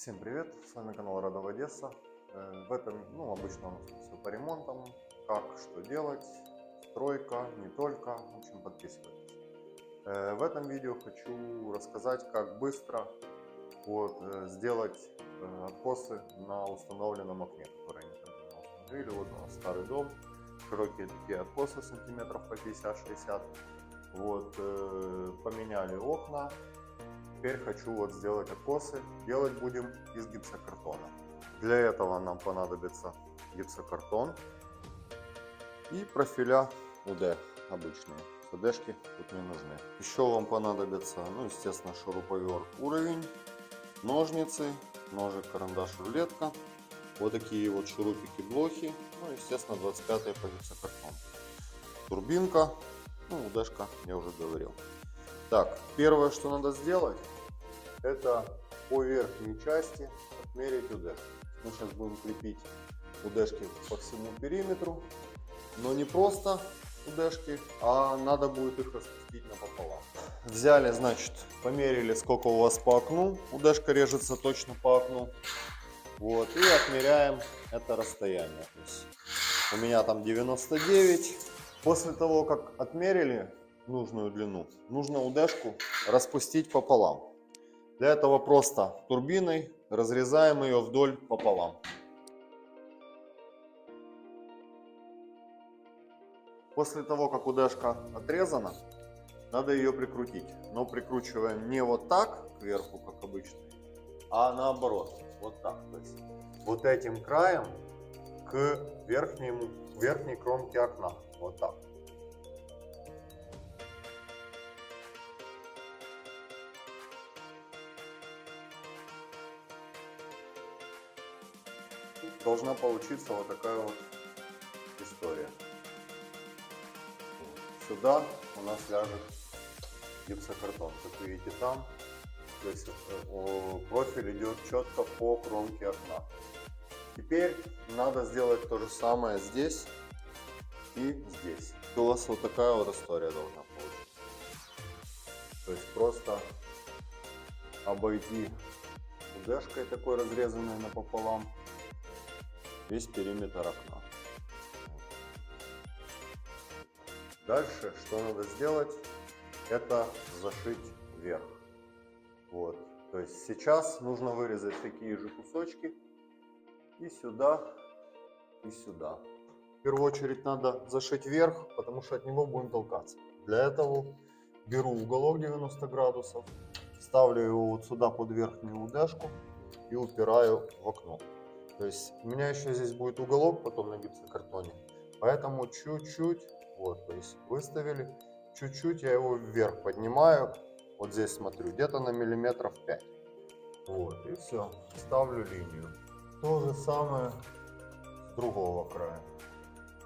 Всем привет, с вами канал Радов Одесса. В этом, обычно у нас все по ремонтам, как, что делать, стройка, не только, в общем, подписывайтесь. В этом видео хочу рассказать, как быстро сделать откосы на установленном окне, которое они там установили. Вот у нас старый дом, широкие такие откосы сантиметров по 50-60. Поменяли окна. Теперь хочу сделать откосы. Делать будем из гипсокартона. Для этого нам понадобится гипсокартон и профиля УД обычные. УДшки тут не нужны. Еще вам понадобится, естественно, шуруповерт уровень, ножницы, ножик, карандаш, рулетка. Вот такие вот шурупики, блохи. Естественно, 25 по гипсокартону. Турбинка, УДшка, я уже говорил. Так, первое, что надо сделать, это по верхней части отмерить УД. Мы сейчас будем крепить УДшки по всему периметру, но не просто УДшки, а надо будет их распустить напополам. Взяли, значит, померили, сколько у вас по окну. УДшка режется точно по окну. И отмеряем это расстояние. То есть у меня там 99. После того, как отмерили нужную длину, нужно УДшку распустить пополам. Для этого просто турбиной разрезаем ее вдоль пополам. После того, как УДшка отрезана, надо ее прикрутить. Но прикручиваем не вот так кверху, как обычно, а наоборот, вот так. То есть вот этим краем к верхней кромке окна. Вот так. Должна получиться вот такая вот история. Сюда у нас ляжет гипсокартон. Как видите, там, то есть профиль идет четко по кромке окна. Теперь надо сделать то же самое здесь и здесь. У вас вот такая вот история должна получиться. То есть просто обойти УДшкой такой разрезанной напополам весь периметр окна. Дальше, что надо сделать, это зашить вверх. То есть сейчас нужно вырезать такие же кусочки и сюда, и сюда. В первую очередь надо зашить вверх, потому что от него будем толкаться. Для этого беру уголок 90 градусов, ставлю его вот сюда под верхнюю УДшку и упираю в окно. То есть у меня еще здесь будет уголок потом на гипсокартоне, поэтому чуть-чуть, то есть выставили, чуть-чуть я его вверх поднимаю, вот здесь смотрю, где-то на миллиметров 5. И все, ставлю линию. То же самое с другого края.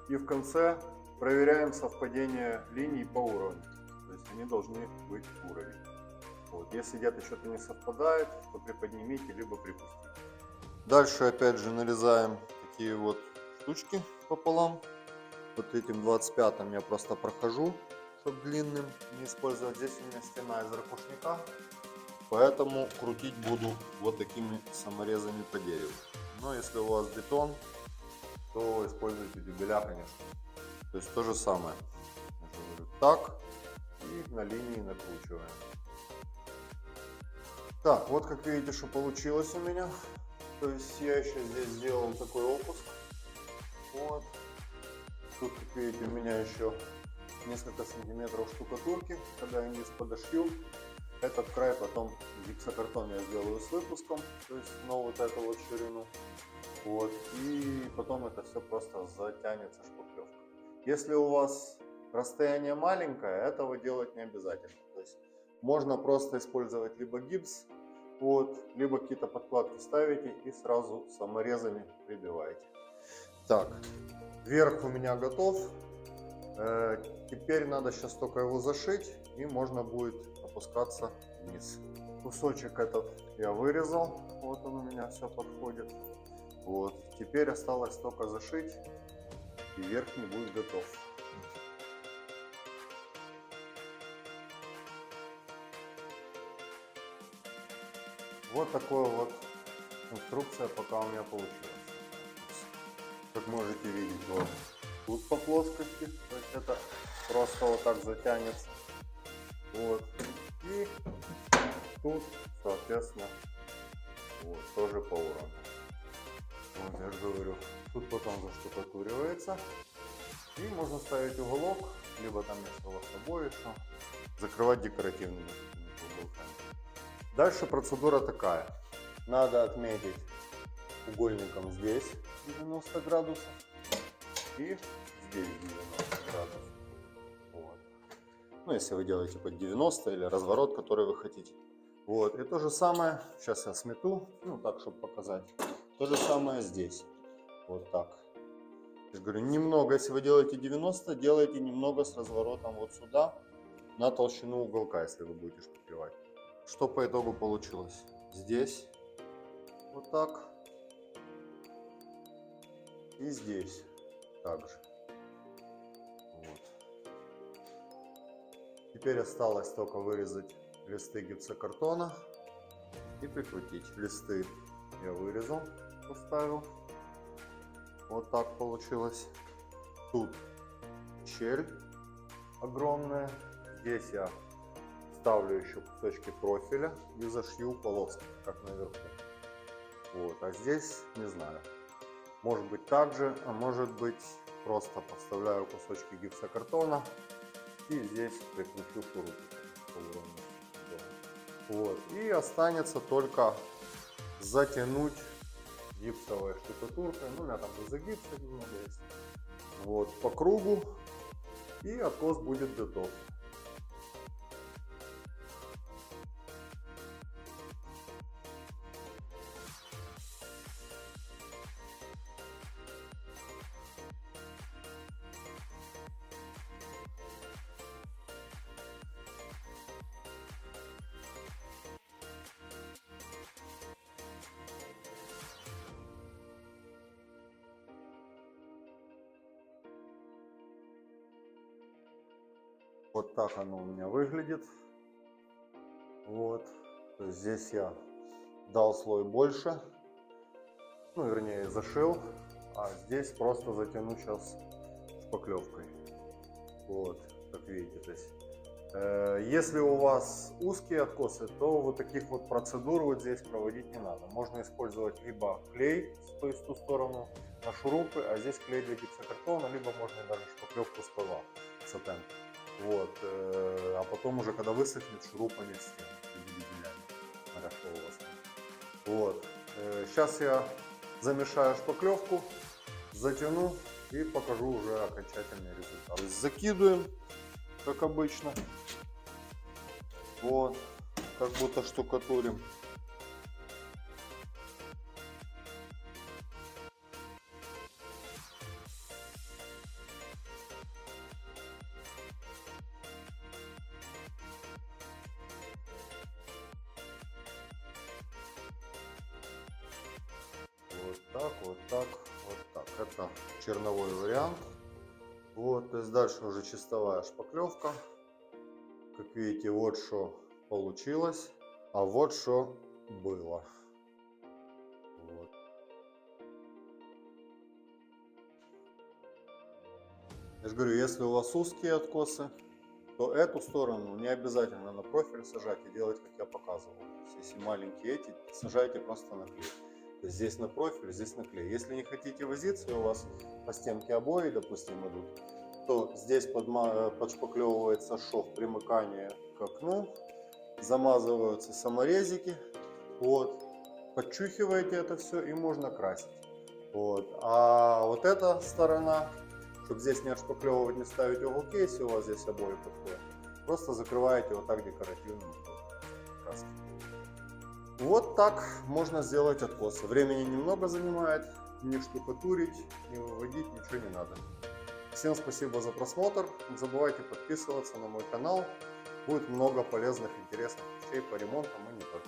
И в конце проверяем совпадение линий по уровню, то есть они должны быть уровень. Если где-то что-то не совпадает, то приподнимите либо припустите. Дальше опять же нарезаем такие вот штучки пополам. Вот этим 25-м я просто прохожу, чтобы длинным не использовать. Здесь у меня стена из ракушника, поэтому крутить буду вот такими саморезами по дереву. Но если у вас бетон, то используйте дюбеля, конечно. То есть то же самое. Так и на линии накручиваем. Так, вот как видите, что получилось у меня. То есть я еще здесь сделал такой опуск. Тут, как видите, у меня еще несколько сантиметров штукатурки. Когда я низ подошью, этот край потом гипсокартон я сделаю с выпуском, то есть на вот эту вот ширину. И потом это все просто затянется шпаклевкой. Если у вас расстояние маленькое, этого делать не обязательно. То есть можно просто использовать либо гипс, либо какие-то подкладки ставите и сразу саморезами прибиваете. Так, верх у меня готов. Теперь надо сейчас только его зашить, и можно будет опускаться вниз. Кусочек этот я вырезал, вот он у меня все подходит. Теперь осталось только зашить, и верхний будет готов. Вот такой вот инструкция пока у меня получилась. Как можете видеть, вот тут по плоскости, то есть это просто вот так затянется. Вот. И тут, соответственно, вот, тоже по уровню. Вот, я же говорю, тут потом заштукатуривается. И можно ставить уголок, либо там, если у вас обои, что закрывать декоративными уголками. Дальше процедура такая. Надо отметить угольником здесь 90 градусов и здесь 90 градусов. Вот. Ну, если вы делаете под 90 или разворот, который вы хотите. Вот. И то же самое, сейчас я смету, ну так, чтобы показать. То же самое здесь. Вот так. Я говорю, немного, если вы делаете 90, делайте немного с разворотом вот сюда, на толщину уголка, если вы будете шпаклевать. Что по итогу получилось? Здесь вот так. И здесь также. Вот. Теперь осталось только вырезать листы гипсокартона и прикрутить. Листы я вырезал, поставил. Вот так получилось. Тут щель огромная. Здесь я ставлю еще кусочки профиля и зашью полоски, как наверху. Вот. А здесь не знаю. Может быть так же, а может быть просто подставляю кусочки гипсокартона и здесь прикручу шурупы. Вот. И останется только затянуть гипсовой штукатуркой. Ну, у меня там из-за гипса немного есть. Вот, по кругу. И откос будет готов. Вот так оно у меня выглядит. Вот. То есть здесь я дал слой больше. Ну, вернее, зашил. А здесь просто затяну сейчас шпаклевкой. Вот, как видите. То есть, если у вас узкие откосы, то вот таких вот процедур вот здесь проводить не надо. Можно использовать либо клей с ту сторону на шурупы, а здесь клей для гипсокартона, либо можно даже шпаклевку с ПВА, сатен. Вот, а потом уже, когда высохнет, шурупами в стену. Хорошо у вас. Вот, сейчас я замешаю шпаклевку, затяну и покажу уже окончательный результат. Закидываем, как обычно. Вот, как будто штукатурим. Вот так, вот так, вот так. Это черновой вариант. Вот, то есть дальше уже чистовая шпаклевка. Как видите, вот что получилось, а вот что было. Вот. Я же говорю, если у вас узкие откосы, то эту сторону не обязательно на профиль сажать и делать, как я показывал. Если маленькие эти, сажайте просто на клей. То есть здесь на профиль, здесь на клей. Если не хотите возиться, и у вас по стенке обои, допустим, идут, то здесь подшпаклевывается шов примыкания к окну, замазываются саморезики, вот, подчухиваете это все и можно красить. Вот. А вот эта сторона, чтобы здесь не отшпаклевывать, не ставить уголки, если у вас здесь обои подходят, просто закрываете вот так декоративным краской. Вот так можно сделать откосы. Времени немного занимает, не штукатурить, не выводить, ничего не надо. Всем спасибо за просмотр. Не забывайте подписываться на мой канал. Будет много полезных, интересных вещей по ремонтам и не только.